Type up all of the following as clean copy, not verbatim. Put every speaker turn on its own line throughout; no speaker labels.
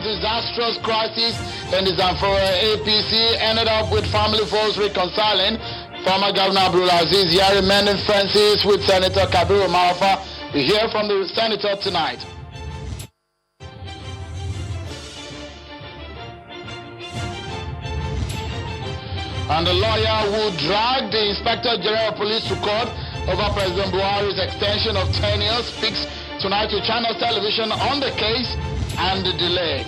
disastrous crisis in the Zamfara APC ended up with family foes reconciling. Former Governor Abdulaziz Yari mending fences with Senator Kabiru Marafa. We hear from the senator tonight. And the lawyer who dragged the Inspector General of Police to court over President Buhari's extension of tenure speaks tonight to Channels Television on the case and the delay.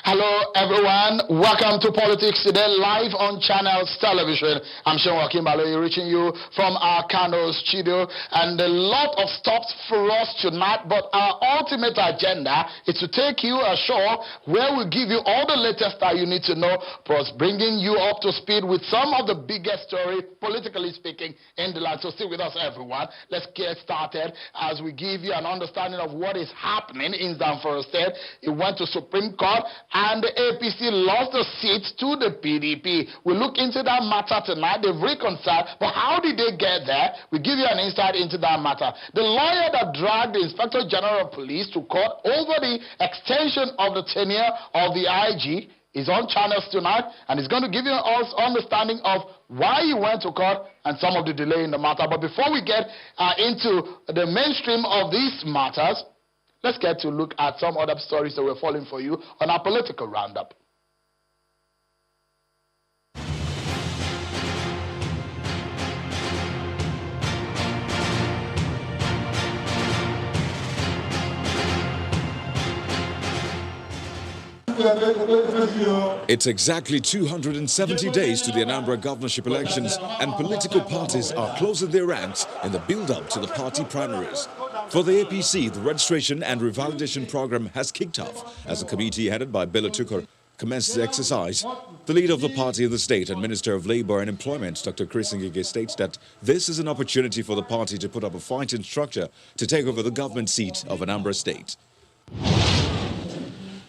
Hello everyone, welcome to Politics Today live on Channels Television. I'm Sean Wakimbalo, reaching you from our Kano studio, and a lot of stops for us tonight, but our ultimate agenda is to take you ashore where we give you all the latest that you need to know, plus bringing you up to speed with some of the biggest story, politically speaking, in the land. So stay with us everyone. Let's get started as we give you an understanding of what is happening in Zamfara State. It went to Supreme Court, and the APC lost the seat to the PDP. We look into that matter tonight. They've reconciled, but how did they get there? We give you an insight into that matter. The lawyer that dragged the Inspector General of Police to court over the extension of the tenure of the IG is on Channels tonight, and is going to give you us understanding of why he went to court and some of the delay in the matter. But before we get into the mainstream of these matters, let's get to look at some other stories that we're following for you on our political roundup.
It's exactly 270 days to the Anambra governorship elections, and political parties are closing their ranks in the build-up to the party primaries. For the APC, the registration and revalidation program has kicked off as a committee headed by Bello Tukur commenced the exercise. The leader of the party in the state and Minister of Labour and Employment, Dr. Chris Ngige, states that this is an opportunity for the party to put up a fighting structure to take over the government seat of Anambra State.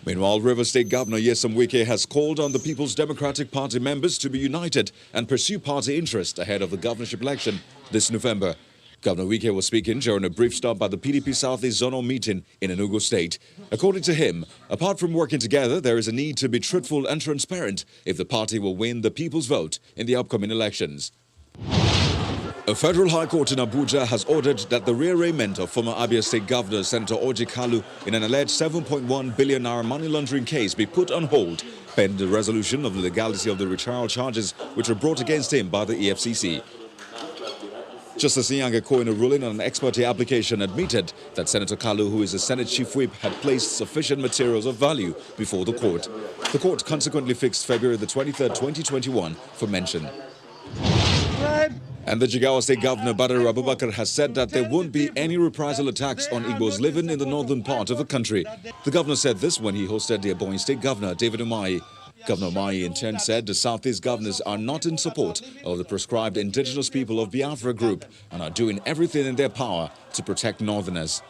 Meanwhile, River State Governor Nyesom Wike has called on the People's Democratic Party members to be united and pursue party interest ahead of the governorship election this November. Governor Wike was speaking during a brief stop at the PDP Southeast Zonal meeting in Enugu State. According to him, apart from working together, there is a need to be truthful and transparent if the party will win the people's vote in the upcoming elections. A federal high court in Abuja has ordered that the rearrangement of former Abia State Governor Senator Orji Kalu in an alleged 7.1 billion naira money laundering case be put on hold pending the resolution of the legality of the retrial charges which were brought against him by the EFCC. Justice Nyanga, in a ruling on an ex parte application, admitted that Senator Kalu, who is the Senate Chief Whip, had placed sufficient materials of value before the court. The court consequently fixed February the 23rd, 2021 for mention. And the Jigawa State Governor Badar Abubakar has said that there won't be any reprisal attacks on Igbos living in the northern part of the country. The governor said this when he hosted the Ebonyi State Governor David Umahi. Governor Umahi in turn said the Southeast governors are not in support of the proscribed indigenous people of Biafra group and are doing everything in their power to protect northerners.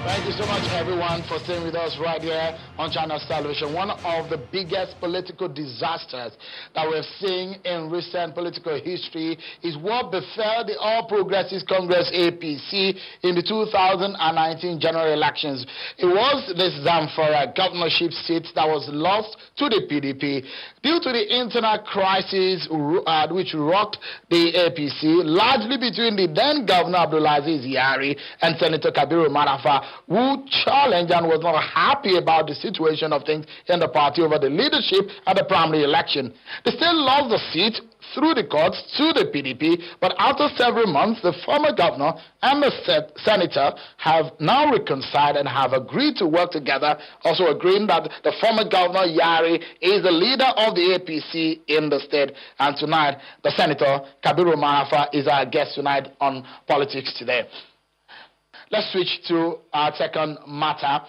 Thank you so much, everyone, for staying with us right here on Channels Television. One of the biggest political disasters that we're seeing in recent political history is what befell the All Progressives Congress APC in the 2019 general elections. It was this Zamfara governorship seat that was lost to the PDP due to the internal crisis which rocked the APC, largely between the then Governor Abdulaziz Yari and Senator Kabiru Marafa, who challenged and was not happy about the situation of things in the party over the leadership at the primary election. They still lost the seat through the courts to the PDP, but after several months, the former governor and the senator have now reconciled and have agreed to work together, also agreeing that the former governor, Yari, is the leader of the APC in the state. And tonight, the senator, Kabiru Marafa, is our guest tonight on Politics Today. Let's switch to our second matter.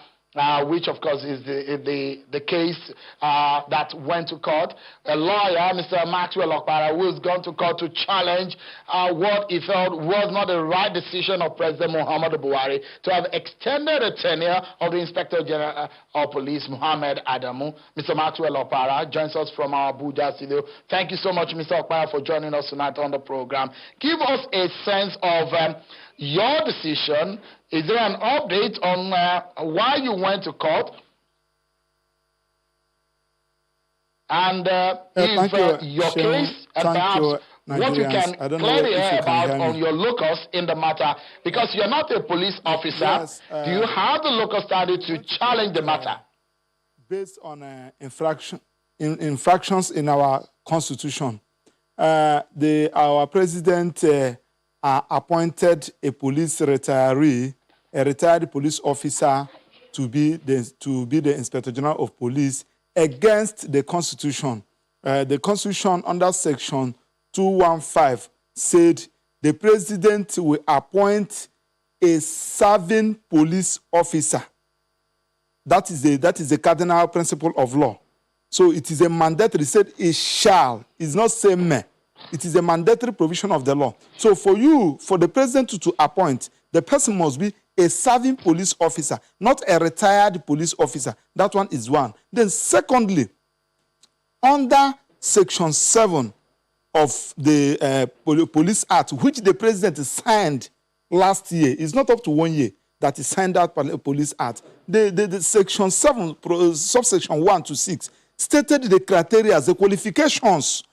which of course is the case that went to court. A lawyer, Mr. Maxwell Okpara, who has gone to court to challenge what he felt was not the right decision of President Muhammadu Buhari to have extended the tenure of the Inspector General of Police, Mohammed Adamu. Mr. Maxwell Okpara joins us from our Abuja studio. Thank you so much, Mr. Okpara, for joining us tonight on the program. Give us a sense of your decision. Is there an update on why you went to court? And if your case, and perhaps what you can clearly hear about on your locus in the matter, because you're not a police officer. Yes, do you have the locus study to challenge the matter?
Based on infractions in our constitution, our president appointed a police retiree, a retired police officer, to be the Inspector General of Police against the Constitution. The Constitution under Section 215 said the president will appoint a serving police officer. That is the cardinal principle of law. So it is a mandatory. Said it shall. It's not say may. It is a mandatory provision of the law. So for the president to appoint, the person must be a serving police officer, not a retired police officer. That one is one. Then secondly, under Section 7 of the Police Act, which the president signed last year, it's not up to 1 year that he signed that Police Act. The Section 7, subsection 1 to 6, stated the criteria, the qualifications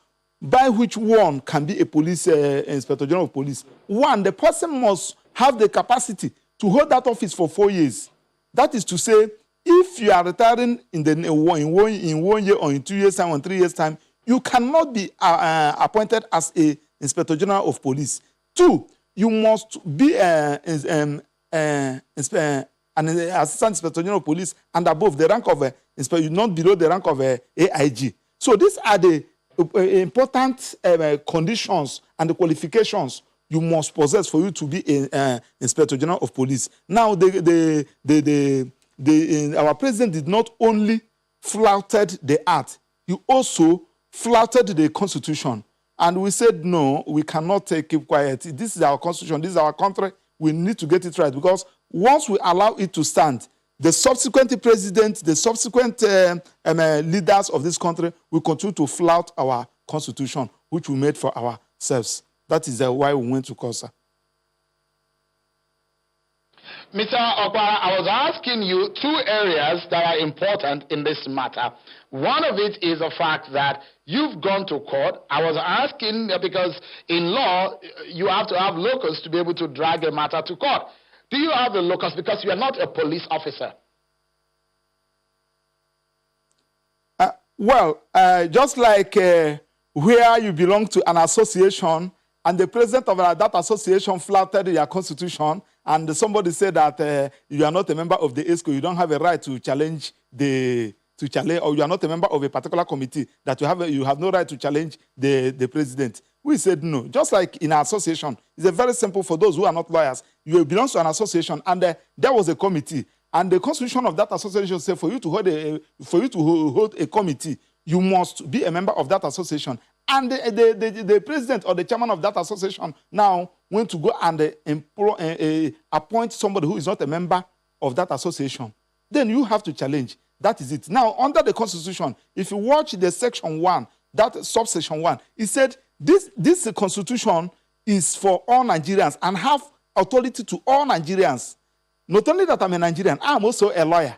by which one can be a police Inspector General of Police. One, the person must have the capacity to hold that office for 4 years. That is to say, if you are retiring in 1 year or in 2 years' time or in 3 years' time, you cannot be appointed as a Inspector General of Police. Two, you must be an Assistant Inspector General of Police and above the rank of Inspector, not below the rank of AIG. So these are the important conditions and the qualifications you must possess for you to be an Inspector General of Police. Now, our president did not only flouted the act, he also flouted the Constitution. And we said, no, we cannot keep quiet. This is our Constitution. This is our country. We need to get it right, because once we allow it to stand, the subsequent president, the subsequent leaders of this country will continue to flout our Constitution, which we made for ourselves. That is why we went to court, sir.
Mr. Okpara, I was asking you two areas that are important in this matter. One of it is the fact that you've gone to court. I was asking because in law, you have to have locus to be able to drag a matter to court. Do you have the locus? Because you are not a police officer.
Just like where you belong to an association and the president of that association flouted your constitution, and somebody said that you are not a member of the ESCO, you don't have a right to challenge or you are not a member of a particular committee, that you have no right to challenge the president. We said no. Just like in our association, it's very simple for those who are not lawyers. You belong to an association, and there was a committee, and the constitution of that association said for you to hold a committee, you must be a member of that association. And the president or the chairman of that association now went to go and appoint somebody who is not a member of that association. Then you have to challenge. That is it. Now, under the Constitution, if you watch the section 1, that subsection 1, it said this Constitution is for all Nigerians and have authority to all Nigerians. Not only that I'm a Nigerian, I'm also a lawyer.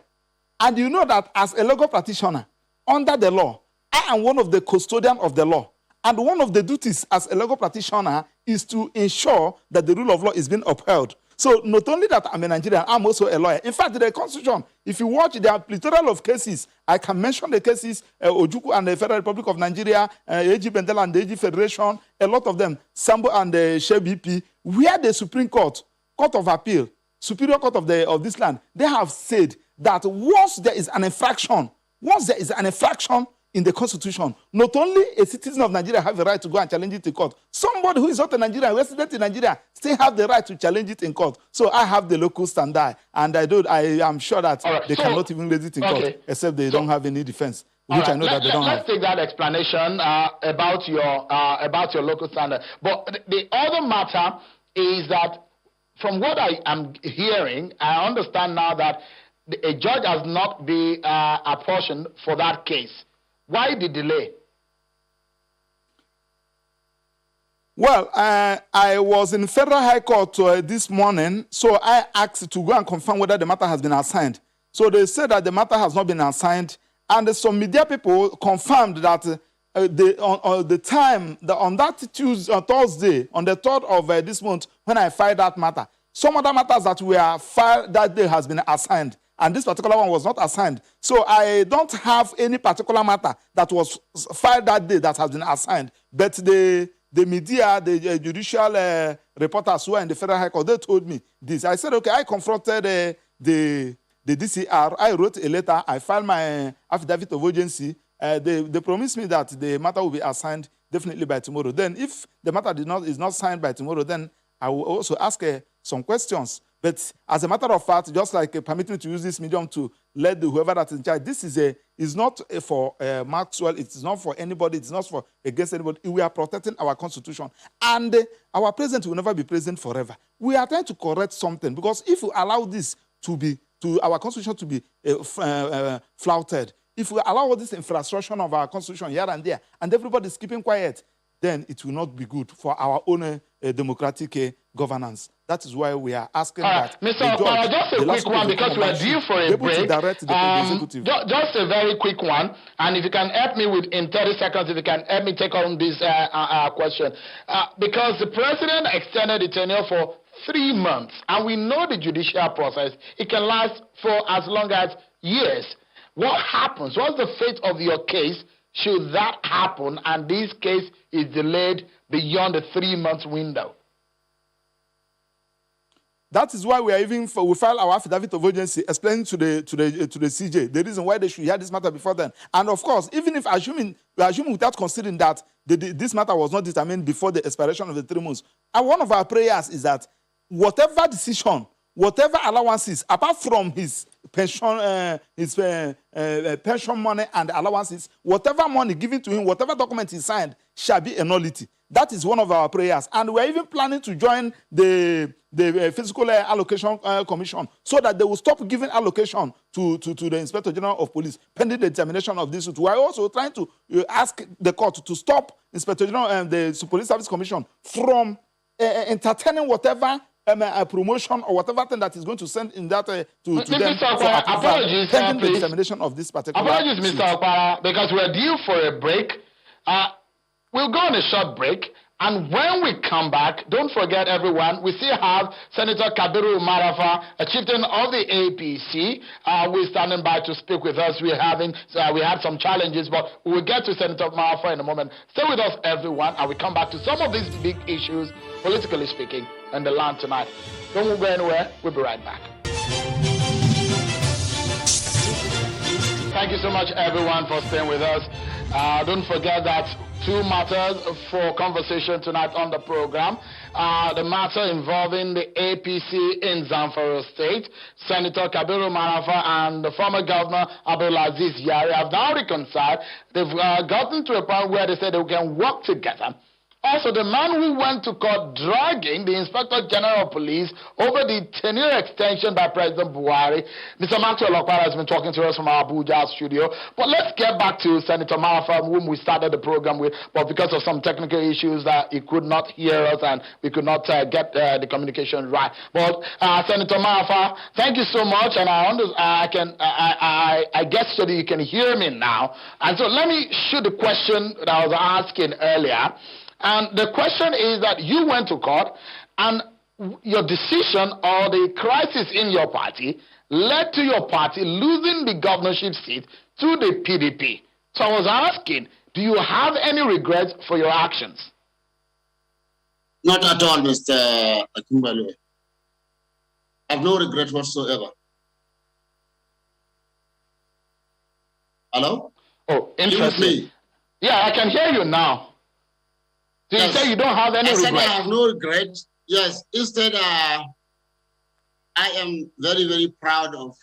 And you know that as a legal practitioner, under the law, I am one of the custodians of the law. And one of the duties as a legal practitioner is to ensure that the rule of law is being upheld. So not only that I'm a Nigerian, I'm also a lawyer. In fact, the Constitution, if you watch the plethora of cases, I can mention the cases, Ojukwu and the Federal Republic of Nigeria, AG Bendela and the AG Federation, a lot of them, Sambo and the Shea BP, where the Supreme Court, Court of Appeal, Superior Court of this land, they have said that once there is an infraction, in the constitution. Not only a citizen of Nigeria have the right to go and challenge it in court. Somebody who is not a Nigerian, resident in Nigeria, still have the right to challenge it in court. So I have the local standard, and I am sure that they cannot even raise it in court, except they don't have any defense, which I know that they don't have.
Let's take that explanation about your local standard. But the other matter is that, from what I am hearing, I understand now that a judge has not been apportioned for that case. Why the delay?
Well, I was in Federal High Court this morning, so I asked to go and confirm whether the matter has been assigned. So they said that the matter has not been assigned, and some media people confirmed that on that Thursday, on the 3rd of this month, when I filed that matter, some other matters that were filed that day has been assigned, and this particular one was not assigned. So I don't have any particular matter that was filed that day that has been assigned. But the media, the judicial reporters who are in the Federal High Court, they told me this. I said, okay, I confronted the DCR. I wrote a letter. I filed my affidavit of urgency. They promised me that the matter will be assigned definitely by tomorrow. Then if the matter is not signed by tomorrow, then I will also ask some questions. But as a matter of fact, just like permitting me to use this medium to let whoever that is in charge, this is not for Maxwell, it's not for anybody, it's not for against anybody. We are protecting our constitution. And our president will never be president forever. We are trying to correct something, because if we allow this to our constitution to be flouted, if we allow all this infrastructure of our constitution here and there, and everybody is keeping quiet, then it will not be good for our own democratic governance. That is why we are asking that.
Mr. Okpara, just a quick one, because we are due for a break. Just a very quick one, and if you can help me in 30 seconds, if you can help me take on this question. Because the president extended the tenure for 3 months, and we know the judicial process, it can last for as long as years. What happens? What's the fate of your case should that happen and this case is delayed beyond the 3 months window?
That is why we file our affidavit of urgency explaining to the CJ the reason why they should hear this matter before then. And of course, even if assuming without considering that this matter was not determined before the expiration of the 3 months, and one of our prayers is that whatever decision, whatever allowances, apart from his pension, pension money and allowances, whatever money given to him, whatever document he signed, shall be a nullity. That is one of our prayers. And we're even planning to join the Physical Allocation Commission so that they will stop giving allocation to the Inspector General of Police pending the determination of this. We are also trying to ask the court to stop Inspector General and the Police Service Commission from entertaining whatever a promotion or whatever thing that is going to send in that to them.
Apologies,
pending the determination of this particular.
Apologies, Mr. Okpara, because we're due for a break. We'll go on a short break, and when we come back, don't forget, everyone, we still have Senator Kabiru Marafa, a chieftain of the APC, who is standing by to speak with us. We had some challenges, but we'll get to Senator Marafa in a moment. Stay with us, everyone, and we come back to some of these big issues, politically speaking, in the land tonight. Don't move anywhere. We'll be right back. Thank you so much, everyone, for staying with us. Don't forget that 2 matters for conversation tonight on the program. The matter involving the APC in Zamfara State, Senator Kabiru Marafa and the former governor Abdulaziz Yari have now reconciled. They've gotten to a point where they said they can work together. Also, the man who went to court dragging the Inspector General of Police over the tenure extension by President Buhari, Mr. Maxwell Okpara has been talking to us from our Abuja studio. But let's get back to Senator Marafa, whom we started the program with, but because of some technical issues that he could not hear us and we could not get the communication right. But Senator Marafa, thank you so much, and I guess so that you can hear me now. And so let me shoot the question that I was asking earlier. And the question is that you went to court, and your decision or the crisis in your party led to your party losing the governorship seat to the PDP. So I was asking, do you have any regrets for your actions?
Not at all, Mr. Akingbalo. I have no regret whatsoever. Hello?
Oh,
You with
interesting.
me?
Yeah, I can hear you now. So you
Yes.
say you don't have any
I said I
regret.
have no regret. Yes, instead, I am very, very proud of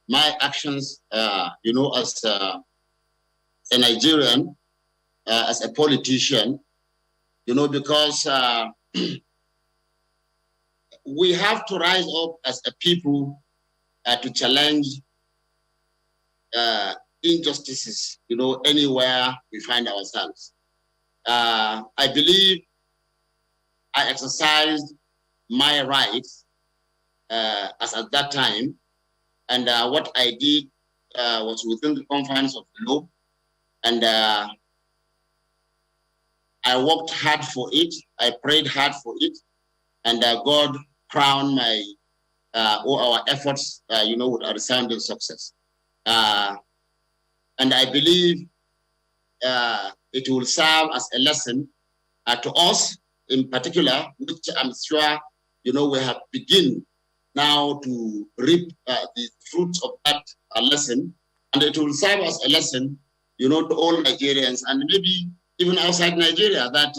my actions, as a Nigerian, as a politician, because we have to rise up as a people to challenge injustices, anywhere we find ourselves. I believe I exercised my rights as at that time, and what I did was within the confines of the law, and I worked hard for it. I prayed hard for it, and God crowned all our efforts, with a resounding success. And I believe it will serve as a lesson to us in particular, which I'm sure, we have begun now to reap the fruits of that lesson. And it will serve as a lesson, to all Nigerians and maybe even outside Nigeria that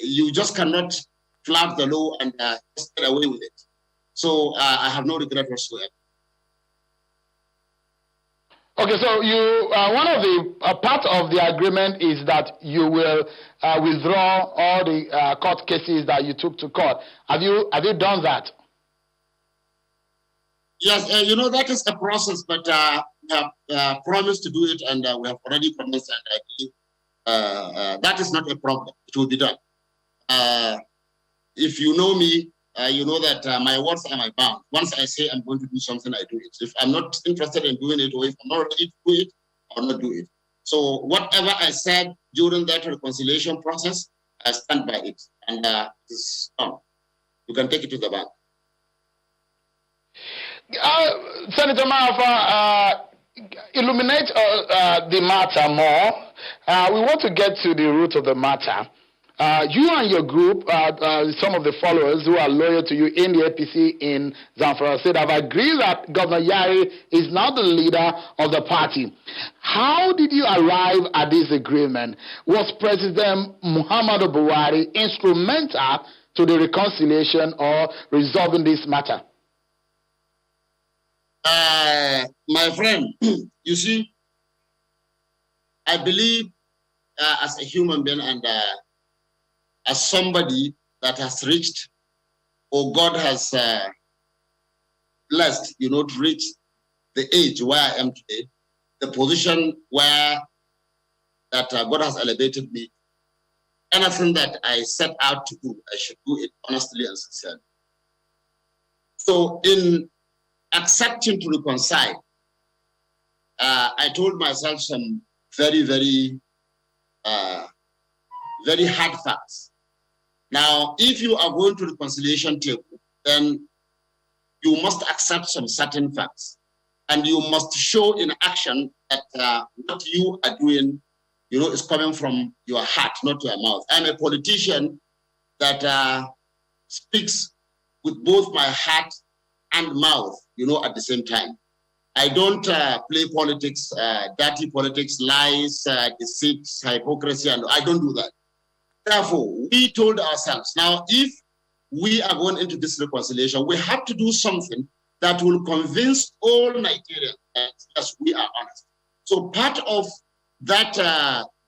you just cannot flout the law and just get away with it. So I have no regret whatsoever.
Okay, so you one of the part of the agreement is that you will withdraw all the court cases that you took to court. Have you done that?
Yes, that is a process, but we have promised to do it, and we have already promised, and I believe that is not a problem. It will be done. If you know me, you know that my words are my bound. Once I say I'm going to do something, I do it. If I'm not interested in doing it, or if I'm not ready to do it, I'll not do it. So whatever I said during that reconciliation process, I stand by it, and it's done. You can take it to the bank.
Senator Marafa, illuminate the matter more. We want to get to the root of the matter. You and your group, some of the followers who are loyal to you in the APC in Zamfara State have agreed that Governor Yari is now the leader of the party. How did you arrive at this agreement? Was President Muhammadu Buhari instrumental to the reconciliation or resolving this matter?
My friend, you see, I believe as a human being and as somebody that has reached, or God has blessed, to reach the age where I am today, the position where that God has elevated me. Anything that I set out to do, I should do it honestly and sincerely. So in accepting to reconcile, I told myself some very, very, very hard facts. Now, if you are going to the reconciliation table, then you must accept some certain facts, and you must show in action that what you are doing, is coming from your heart, not your mouth. I'm a politician that speaks with both my heart and mouth, at the same time. I don't play politics, dirty politics, lies, deceit, hypocrisy, and I don't do that. Therefore, we told ourselves, now, if we are going into this reconciliation, we have to do something that will convince all Nigerians that, yes, we are honest. So part of that,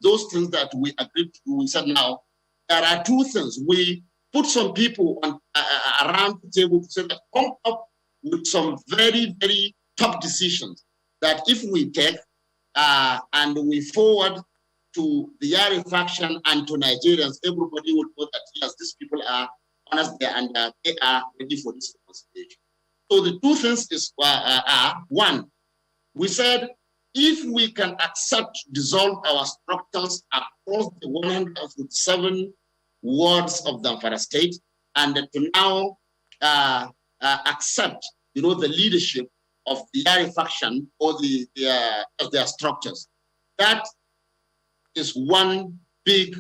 those things that we agreed to do, we said, now, there are two things. We put some people around the table to say that come up with some very, very tough decisions that if we take and we forward to the Yari faction and to Nigerians, everybody will know that, yes, these people are honest there and they are ready for this reconciliation. So the two things are, one, we said, if we can dissolve our structures across the 157 wards of Zamfara State, and to now accept, the leadership of the Yari faction or their structures. That is one big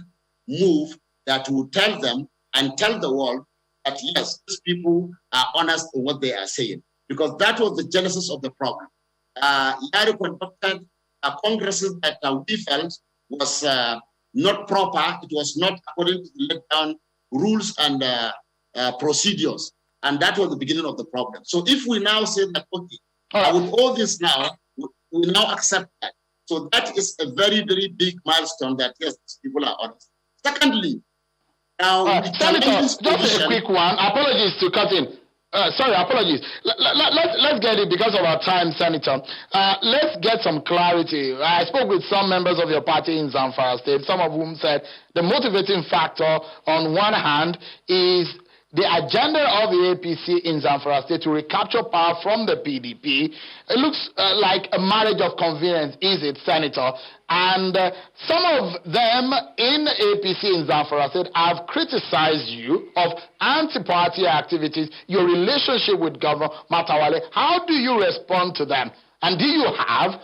move that will tell them and tell the world that, yes, these people are honest in what they are saying. Because that was the genesis of the problem. Yari conducted congresses that we felt was not proper. It was not according to the laid down rules and procedures. And that was the beginning of the problem. So if we now say that, okay, with all this now, we now accept that. So that is a very, very big milestone that, yes, people are honest. Secondly, now,
Senator, just a quick one. Apologies to cut in. Sorry, apologies. Let's get it because of our time, Senator. Let's get some clarity. I spoke with some members of your party in Zamfara State, some of whom said the motivating factor on one hand is the agenda of the APC in Zamfara State to recapture power from the PDP. It looks like a marriage of convenience, is it, Senator? And some of them in APC in Zamfara State have criticized you of anti-party activities, your relationship with Governor Matawale. How do you respond to them? And do you have,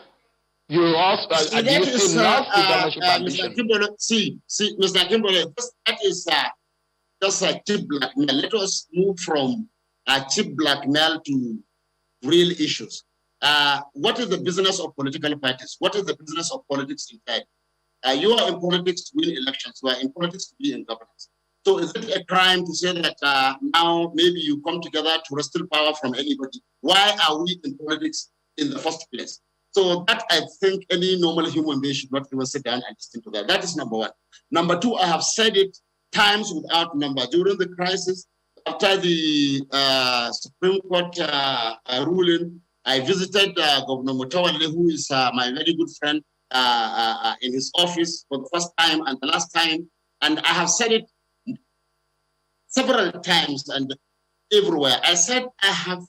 you also, do you still not the governorship ambition?
Mr. Kimbole, that is just a cheap blackmail. Let us move from cheap blackmail to real issues. What is the business of political parties? What is the business of politics in fact? You are in politics to win elections. You are in politics to be in governance. So is it a crime to say that now maybe you come together to wrestle power from anybody? Why are we in politics in the first place? So that I think any normal human being should not even sit down and listen to that. That is number one. Number two, I have said it times without number. During the crisis, after the Supreme Court ruling, I visited Governor Matawale, who is my very good friend, in his office for the first time and the last time. And I have said it several times and everywhere. I said I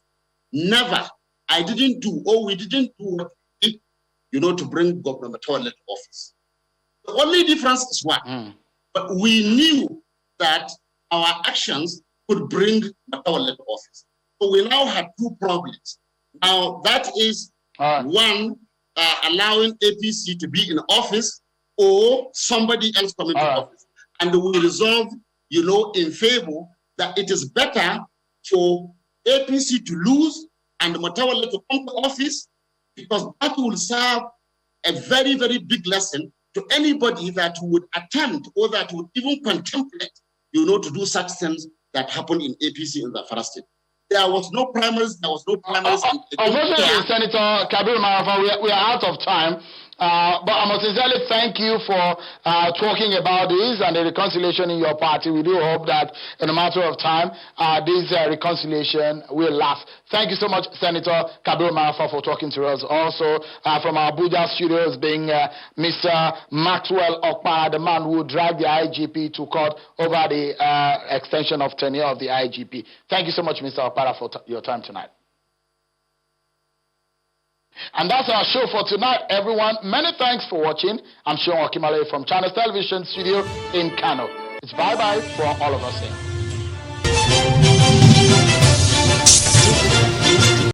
didn't do, or we didn't do what we did, to bring Governor Matawale to office. The only difference is one. But we knew that our actions could bring Matawale to office. So we now have two problems. Now, that is one, allowing APC to be in office or somebody else coming to office. And we resolve, in favor that it is better for APC to lose and Matawale to come to office, because that will serve a very, very big lesson to anybody that would attempt or that would even contemplate, to do such things that happen in APC in the first state. There was no primaries.
Unfortunately, Senator Kabir Marafa, we are out of time. But I must sincerely thank you for talking about this and the reconciliation in your party. We do hope that in a matter of time, this reconciliation will last. Thank you so much, Senator Kabir Marafa, for talking to us. Also, from our Abuja studios, being Mr. Maxwell Okpa, the man who dragged the IGP to court over the extension of tenure of the IGP. Thank you so much, Mr. Okpa, for your time tonight. And that's our show for tonight, everyone. Many thanks for watching. I'm Sean Wakimale from Channels Television Studio in Kano. It's bye-bye for all of us here.